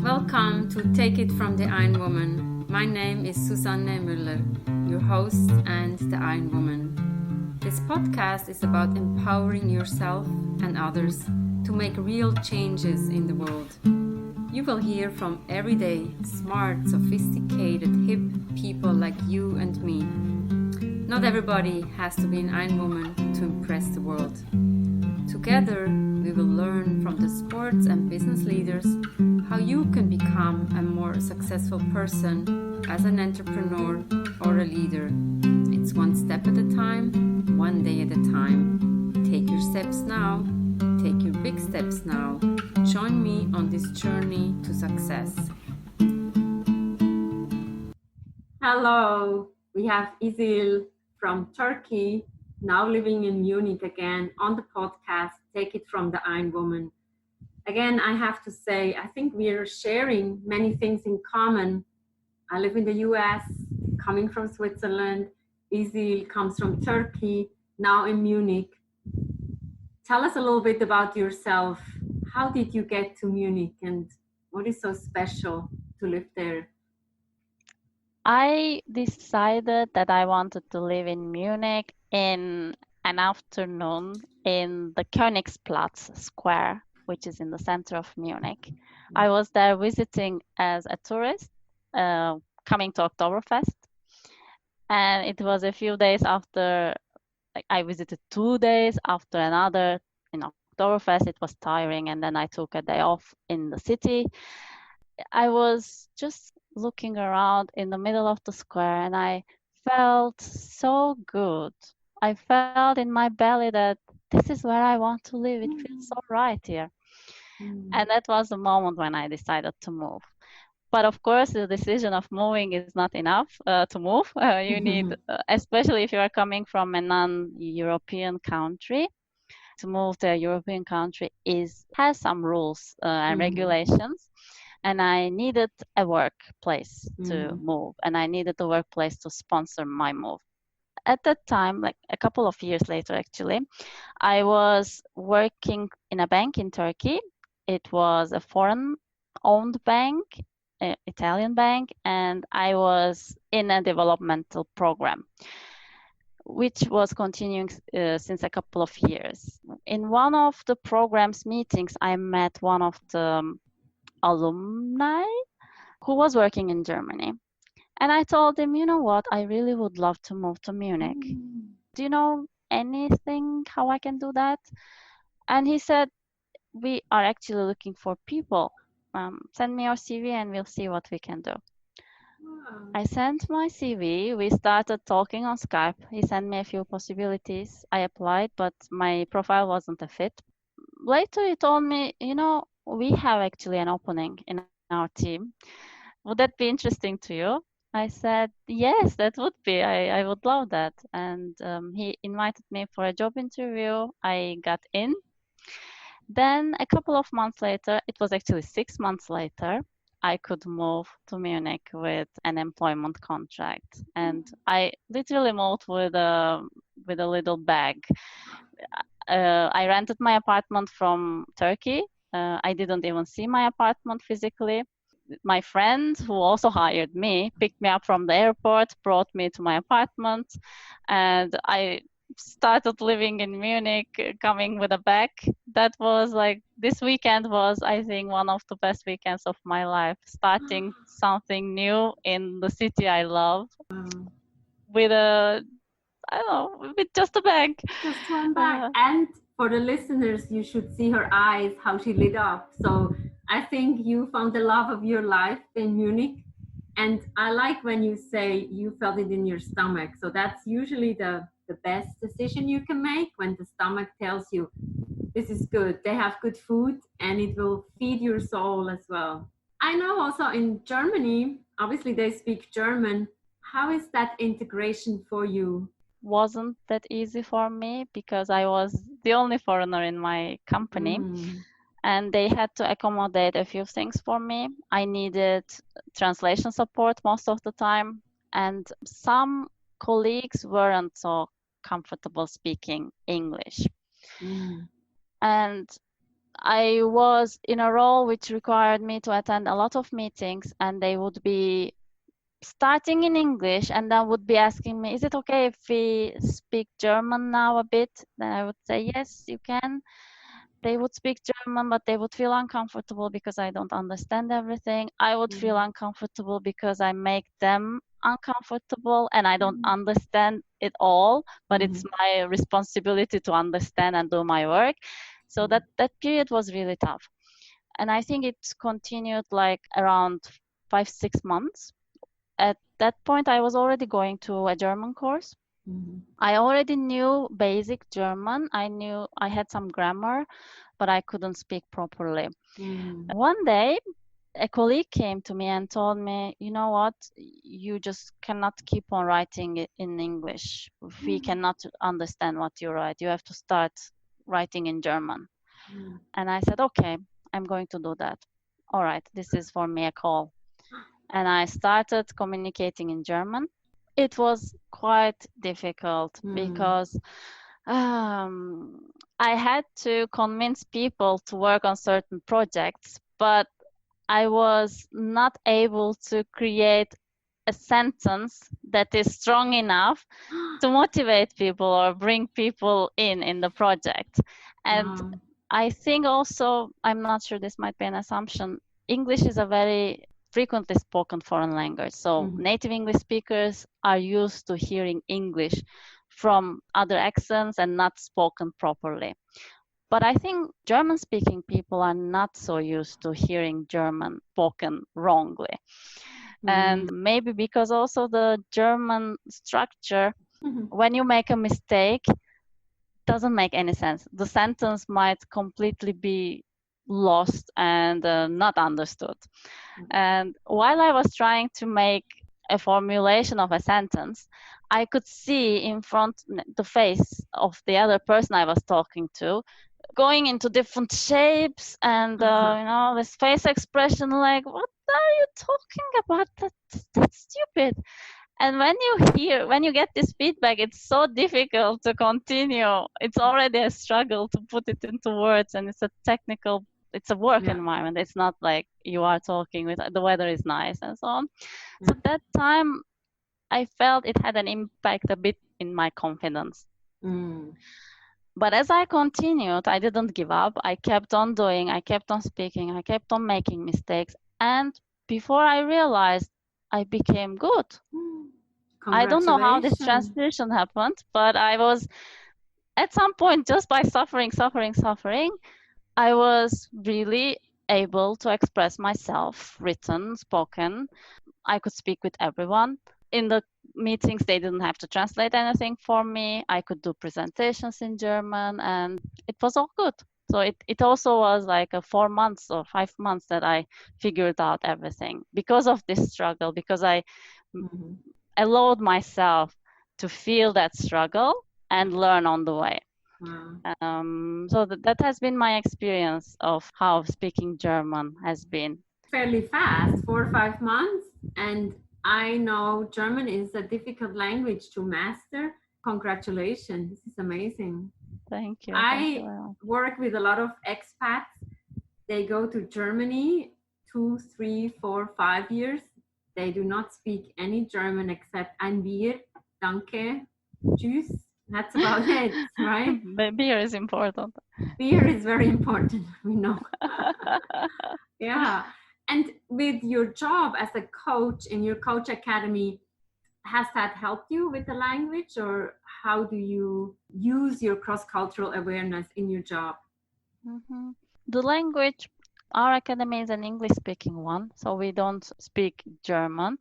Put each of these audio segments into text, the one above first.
Welcome to Take It from the Iron Woman. My name is Susanne Müller, your host and the Iron Woman. This podcast is about empowering yourself and others to make real changes in the world. You will hear from everyday, smart, sophisticated, hip people like you and me. Not everybody has to be an Iron Woman to impress the world. Together, we will learn from the sports and business leaders how you can become a more successful person as an entrepreneur or a leader. It's one step at a time, one day at a time. Take your steps now. Take your big steps now. Join me on this journey to success. Hello, we have Isil from Turkey, now living in Munich again on the podcast, Take It from the Iron Woman. Again, I have to say, I think we are sharing many things in common. I live in the US, coming from Switzerland. Isil comes from Turkey, now in Munich. Tell us a little bit about yourself. How did you get to Munich and what is so special to live there? I decided that I wanted to live in Munich in an afternoon in the Königsplatz square, which is in the center of Munich. I was there visiting as a tourist, coming to Oktoberfest. And it was a few days after, I visited 2 days after another in Oktoberfest. It was tiring, and then I took a day off in the city. I was just looking around in the middle of the square and I felt so good. I felt in my belly that this is where I want to live. It feels so right here. And that was the moment when I decided to move. But of course, the decision of moving is not enough to move. You need, especially if you are coming from a non-European country, to move to a European country has some rules and regulations. And I needed a workplace to move, and I needed a workplace to sponsor my move. At that time, like a couple of years later, actually, I was working in a bank in Turkey. It was a foreign-owned bank, Italian bank, and I was in a developmental program, which was continuing since a couple of years. In one of the program's meetings, I met one of the alumni who was working in Germany. And I told him, you know what, I really would love to move to Munich. Do you know anything how I can do that? And he said, we are actually looking for people. Send me your CV and we'll see what we can do. I sent my CV. We started talking on Skype. He sent me a few possibilities. I applied, but my profile wasn't a fit. Later, he told me, you know, we have actually an opening in our team. Would that be interesting to you? I said, yes, that would be. I would love that. And he invited me for a job interview. I got in. Then a couple of months later, it was actually 6 months later, I could move to Munich with an employment contract. And I literally moved with a little bag. I rented my apartment from Turkey. I didn't even see my apartment physically. My friend, who also hired me, picked me up from the airport, brought me to my apartment, and I started living in Munich, coming with a bag. That was like, this weekend was, I think, one of the best weekends of my life, starting something new in the city I love with with just a bag. Just one bag. And for the listeners, you should see her eyes, how she lit up. So I think you found the love of your life in Munich. And I like when you say you felt it in your stomach. So that's usually the best decision you can make, when the stomach tells you, this is good. They have good food and it will feed your soul as well. I know also in Germany, obviously they speak German. How is that integration for you? Wasn't that easy for me because I was the only foreigner in my company. And they had to accommodate a few things for me. I needed translation support most of the time, and some colleagues weren't so comfortable speaking English. And I was in a role which required me to attend a lot of meetings, and they would be starting in English and then would be asking me, is it okay if we speak German now a bit? Then I would say, yes, you can. They would speak German, but they would feel uncomfortable because I don't understand everything. I would feel uncomfortable because I make them uncomfortable and I don't understand it all, but it's my responsibility to understand and do my work. So that period was really tough. And I think it continued like around 5-6 months. At that point, I was already going to a German course. I already knew basic German. I had some grammar, but I couldn't speak properly. One day, a colleague came to me and told me, you know what, you just cannot keep on writing it in English. We cannot understand what you write. You have to start writing in German. And I said, okay, I'm going to do that. All right, this is for me a call. And I started communicating in German. It was quite difficult because I had to convince people to work on certain projects, but I was not able to create a sentence that is strong enough to motivate people or bring people in the project. And I think also, I'm not sure, this might be an assumption, English is a very frequently spoken foreign language. So native English speakers are used to hearing English from other accents and not spoken properly. But I think German-speaking people are not so used to hearing German spoken wrongly. And maybe because also the German structure, when you make a mistake, doesn't make any sense. The sentence might completely be lost and not understood. And while I was trying to make a formulation of a sentence, I could see in front the face of the other person I was talking to going into different shapes and this face expression like, what are you talking about? That's stupid. And when you get this feedback, it's so difficult to continue. It's already a struggle to put it into words, and it's a work environment. It's not like you are talking with the weather is nice and so on. So that time I felt it had an impact a bit in my confidence. But as I continued, I didn't give up. I kept on doing, I kept on speaking, I kept on making mistakes. And before I realized, I became good. I don't know how this transition happened, but I was at some point, just by suffering, I was really able to express myself, written, spoken. I could speak with everyone. In the meetings, they didn't have to translate anything for me. I could do presentations in German, and it was all good. So it also was like a 4 months or 5 months that I figured out everything because of this struggle, because I allowed myself to feel that struggle and learn on the way. So that has been my experience of how speaking German has been. Fairly fast, 4 or 5 months. And I know German is a difficult language to master. Congratulations, this is amazing. Thank you. I work with a lot of expats. They go to Germany 2, 3, 4, 5 years. They do not speak any German except ein Bier, danke, tschüss. That's about it, right? Beer is important. Beer is very important, we know. Yeah. And with your job as a coach in your coach academy, has that helped you with the language, or how do you use your cross-cultural awareness in your job? The language, our academy is an English-speaking one, so we don't speak German.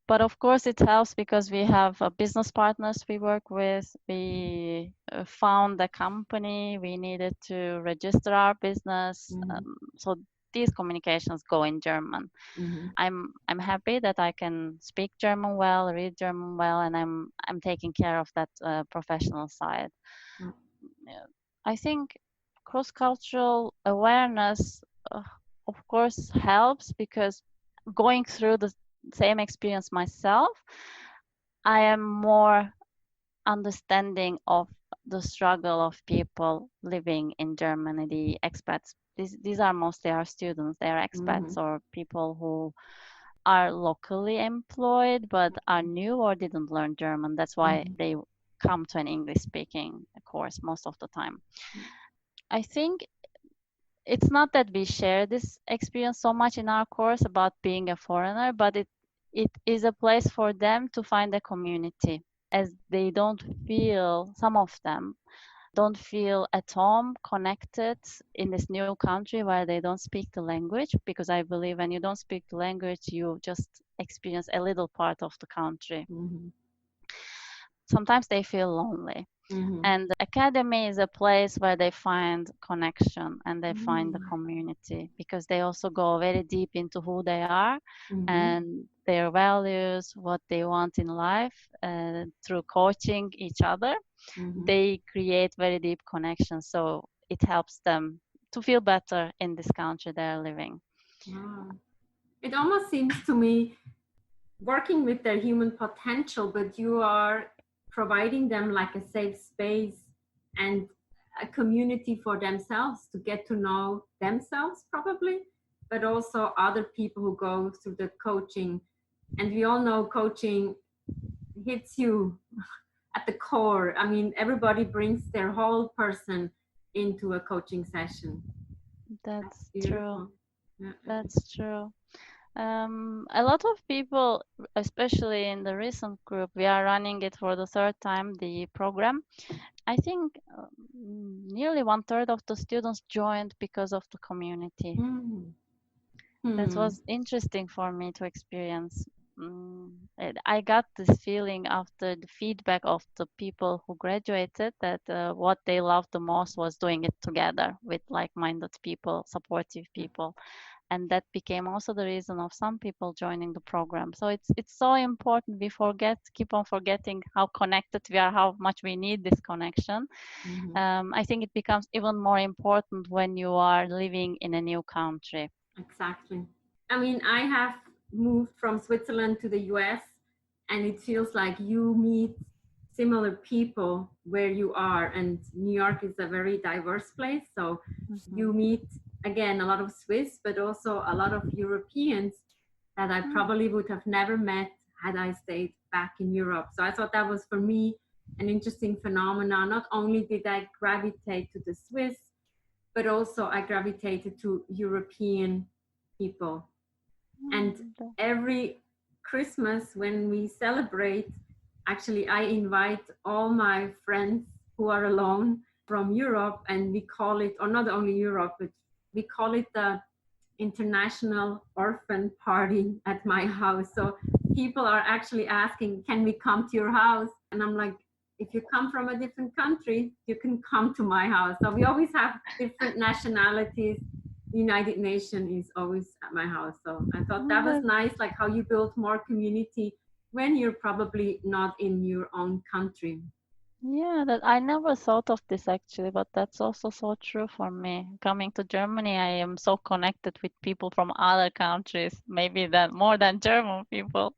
But of course, it helps because we have business partners we work with. We found a company. We needed to register our business. So these communications go in German. I'm happy that I can speak German well, read German well, and I'm taking care of that professional side. I think cross-cultural awareness, of course, helps because going through the same experience myself, I am more understanding of the struggle of people living in Germany, the expats. These are mostly our students. They are expats or people who are locally employed but are new or didn't learn German. That's why they come to an English speaking course most of the time. I think it's not that we share this experience so much in our course about being a foreigner, but it is a place for them to find a community, as they don't feel, some of them don't feel at home, connected in this new country where they don't speak the language, because I believe when you don't speak the language, you just experience a little part of the country. Sometimes they feel lonely. And the academy is a place where they find connection and they find the community, because they also go very deep into who they are and their values, what they want in life. Through coaching each other, they create very deep connections. So it helps them to feel better in this country they're living. Wow. It almost seems to me working with their human potential, but you are providing them like a safe space and a community for themselves to get to know themselves probably, but also other people who go through the coaching. And we all know coaching hits you at the core. I mean, everybody brings their whole person into a coaching session. That's true. Yeah. That's true. A lot of people, especially in the recent group, we are running it for the third time, the program. I think nearly 1/3 of the students joined because of the community. That was interesting for me to experience. I got this feeling after the feedback of the people who graduated that what they loved the most was doing it together with like-minded people, supportive people. And that became also the reason of some people joining the program. So it's so important. We keep on forgetting how connected we are, how much we need this connection. I think it becomes even more important when you are living in a new country. Exactly. I mean, I have moved from Switzerland to the US, and it feels like you meet similar people where you are. And New York is a very diverse place. So you meet, again, a lot of Swiss, but also a lot of Europeans that I probably would have never met had I stayed back in Europe. So I thought that was, for me, an interesting phenomenon. Not only did I gravitate to the Swiss, but also I gravitated to European people. And every Christmas when we celebrate, actually I invite all my friends who are alone from Europe, and we call it, or not only Europe, but we call it the International Orphan Party at my house. So people are actually asking, can we come to your house? And I'm like, if you come from a different country, you can come to my house. So we always have different nationalities. The United Nations is always at my house. So I thought that was nice, like how you build more community when you're probably not in your own country. Yeah, that I never thought of this actually, but that's also so true for me. Coming to Germany, I am so connected with people from other countries, maybe more than German people.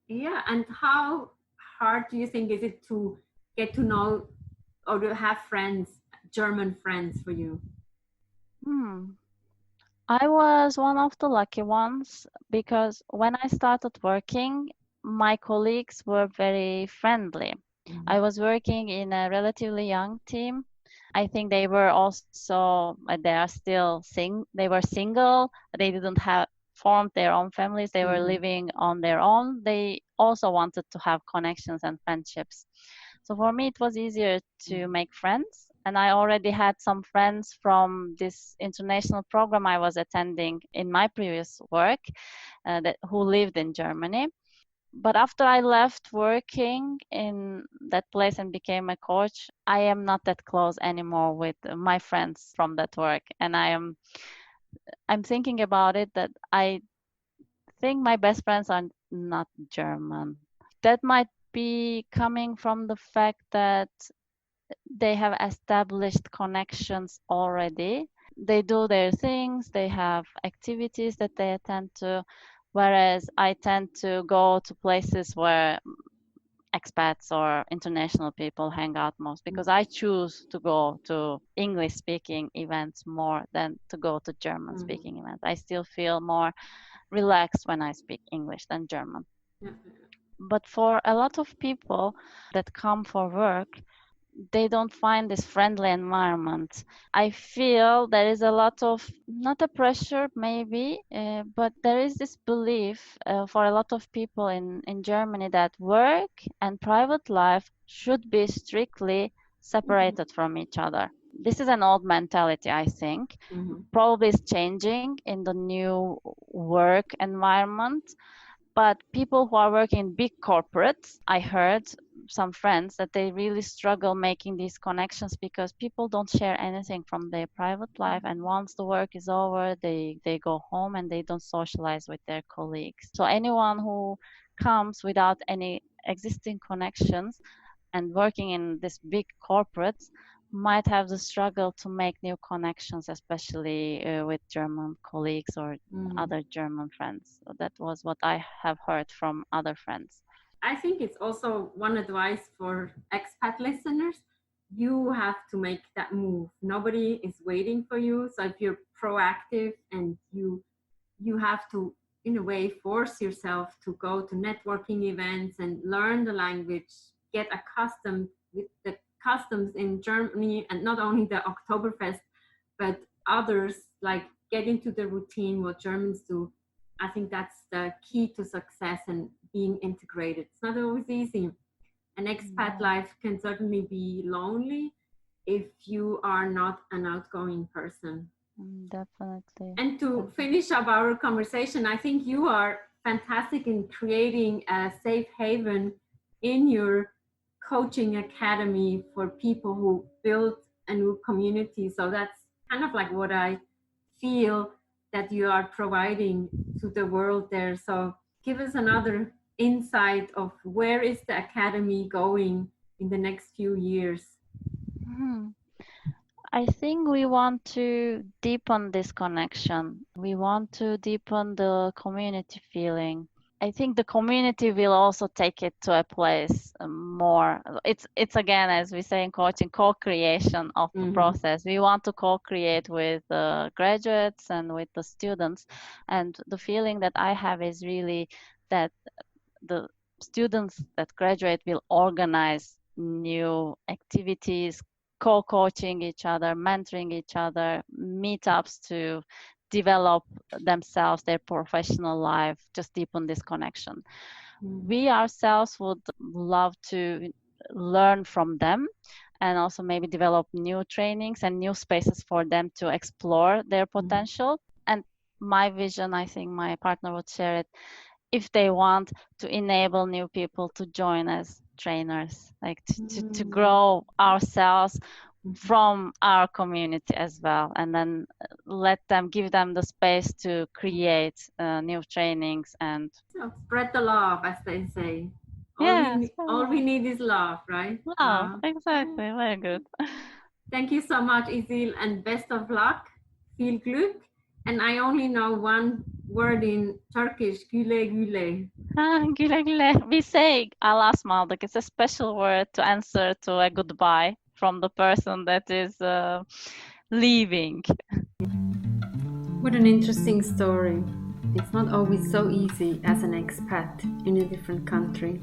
Yeah, and how hard do you think is it to get to know or to have friends, German friends for you? I was one of the lucky ones, because when I started working, my colleagues were very friendly. I was working in a relatively young team. I think they were also, they were single. They didn't have formed their own families. They were living on their own. They also wanted to have connections and friendships. So for me, it was easier to make friends. And I already had some friends from this international program I was attending in my previous work who lived in Germany. But after I left working in that place and became a coach, I am not that close anymore with my friends from that work. And I'm thinking about it, that I think my best friends are not German. That might be coming from the fact that they have established connections already. They do their things, they have activities that they attend to, whereas I tend to go to places where expats or international people hang out most, because I choose to go to English speaking events more than to go to German speaking events. I still feel more relaxed when I speak English than German. Yeah. But for a lot of people that come for work, they don't find this friendly environment. I feel there is a lot of, not a pressure maybe, but there is this belief for a lot of people in Germany that work and private life should be strictly separated from each other. This is an old mentality, I think. Probably is changing in the new work environment. But people who are working in big corporates, I heard some friends that they really struggle making these connections because people don't share anything from their private life. And once the work is over, they go home and they don't socialize with their colleagues. So anyone who comes without any existing connections and working in this big corporates might have the struggle to make new connections, especially with German colleagues or other German friends. So that was what I have heard from other friends. I think it's also one advice for expat listeners. You have to make that move. Nobody is waiting for you. So if you're proactive and you have to, in a way, force yourself to go to networking events and learn the language, get accustomed with the customs in Germany, and not only the Oktoberfest, but others, like get into the routine, what Germans do. I think that's the key to success and being integrated. It's not always easy. An expat life can certainly be lonely if you are not an outgoing person. Definitely. And to finish up our conversation, I think you are fantastic in creating a safe haven in your coaching academy for people who build a new community. So that's kind of like what I feel that you are providing to the world there. So give us another insight of where is the academy going in the next few years. I think we want to deepen this connection. We want to deepen the community feeling. I think the community will also take it to a place more. It's again, as we say in coaching, co-creation of the process. We want to co-create with the graduates and with the students. And the feeling that I have is really that the students that graduate will organize new activities, co-coaching each other, mentoring each other, meetups to develop themselves, their professional life, just deepen this connection. We ourselves would love to learn from them and also maybe develop new trainings and new spaces for them to explore their potential. And my vision, I think my partner would share it, if they want to enable new people to join as trainers, like to grow ourselves from our community as well, and then give them the space to create new trainings and spread the love, as they say. All we need is love, right? Love, exactly. Very good. Thank you so much, Isil, and best of luck. Viel Glück. And I only know one word in Turkish, güle güle. Güle güle. We say Allah'a ısmarladık. It's a special word to answer to a goodbye from the person that is leaving. What an interesting story. It's not always so easy as an expat in a different country.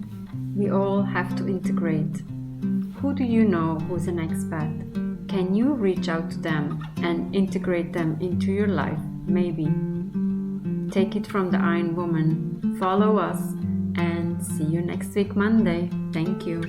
We all have to integrate. Who do you know who's an expat? Can you reach out to them and integrate them into your life? Maybe. Take it from the Iron Woman. Follow us and see you next week Monday. Thank you.